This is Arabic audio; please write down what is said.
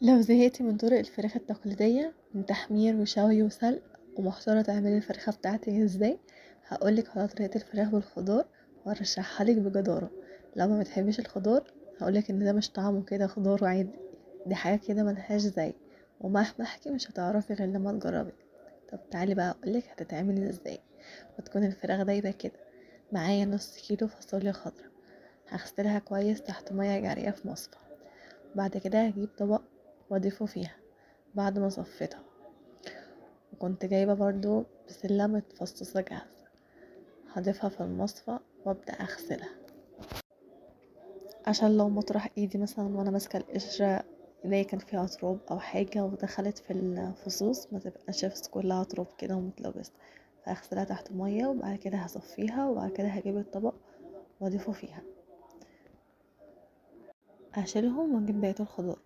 لو زهقتي من طرق الفراخ التقليدية من تحمير وشوي وسلق ومحتارة تعملي الفرخة بتاعتك ازاي، هقولك على طريقة الفراخ بالخضار وارشحهالك بجدارة. لو ما بتحبيش الخضار هقولك ان ده مش طعمه كده خضار عادي، دي حاجة كده ملهاش زي، ومهما احكي مش هتعرفي غير لما تجربي. طب تعالي بقى اقولك هتتعمل ازاي وتكون الفراخ دايبة كده. معايا نص كيلو فاصوليا خضرا، هغسلها كويس تحت مية جارية في مصفى. بعد كده هجيب طبق واضيفه فيها بعد ما صفيتها، وكنت جايبة برضو بسلة متفصصة جاهزة، هضيفها في المصفى وابدأ اغسلها عشان لو مطرح ايدي مثلا وانا ماسكة القشرة ايديا كان فيها تراب او حاجة ودخلت في الفصوص ما تبقاش كلها تراب كده ومتلبسة. فاغسلها تحت مية وبعد كده هصفيها وبعد كده هجيب الطبق واضيفه فيها، هشيلهم واجيب بقية الخضار